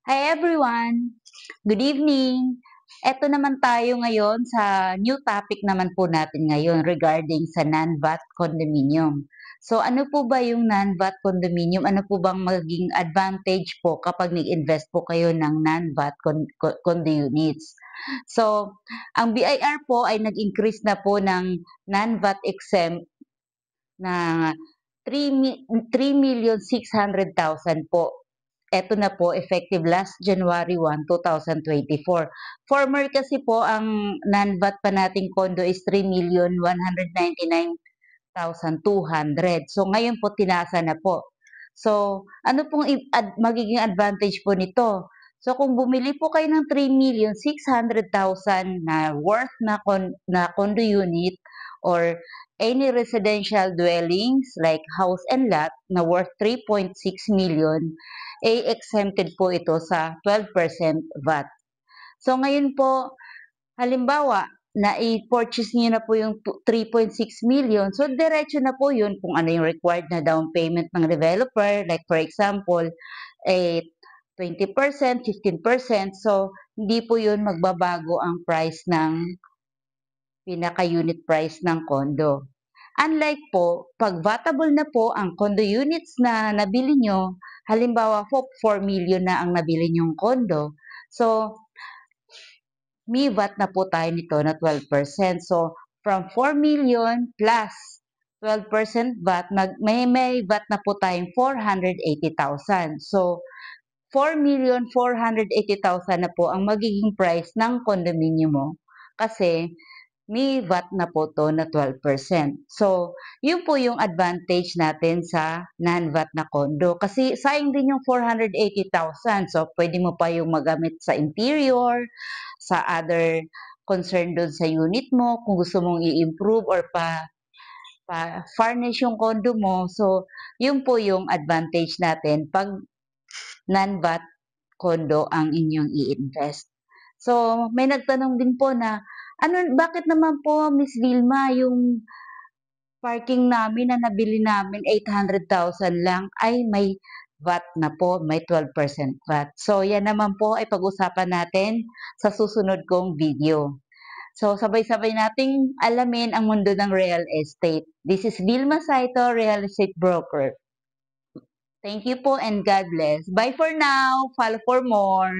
Hi everyone! Good evening! Eto naman tayo ngayon sa new topic naman po natin ngayon regarding sa non-VAT condominium. So ano po ba yung non-VAT condominium? Ano po bang magiging advantage po kapag nag-invest po kayo ng non-VAT condo units? So, ang BIR po ay nag-increase na po ng non-VAT exempt na 3,600,000 po. Eto na po, effective last January 1, 2024. Former kasi po, ang non-VAT pa nating condo is 3,199,200. So, ngayon po, tinasa na po. So, ano pong magiging advantage po nito? So, kung bumili po kayo ng 3,600,000 na worth na condo unit or any residential dwellings like house and lot na worth 3.6 million, exempted po ito sa 12% VAT. So ngayon po, halimbawa, na i-purchase niyo na po yung 3.6 million, so diretso na po yun kung ano yung required na down payment ng developer, like for example, 20%, 15%, so hindi po yun magbabago ang price ng pinaka-unit price ng condo. Unlike po, pag vatable na po ang condo units na nabili nyo, halimbawa po 4 million na ang nabili nyong condo, so may VAT na po tayo nito na 12%. So, from 4 million plus 12% VAT, may VAT na po tayong 480,000. So, 4,480,000 na po ang magiging price ng condominium mo kasi may VAT na po to na 12%. So, yun po yung advantage natin sa non-VAT na condo. Kasi sayang din yung 480,000. So, pwede mo pa yung magamit sa interior, sa other concern doon sa unit mo, kung gusto mong i-improve or pa-furnish yung condo mo. So, yun po yung advantage natin pag non-VAT condo ang inyong i-invest. So, may nagtanong din po na, bakit naman po, Miss Vilma, yung parking namin na nabili namin 800,000 lang ay may VAT na po, may 12% VAT. So, yan naman po ay pag-usapan natin sa susunod kong video. So, sabay-sabay nating alamin ang mundo ng real estate. This is Vilma Saito, Real Estate Broker. Thank you po and God bless. Bye for now. Follow for more.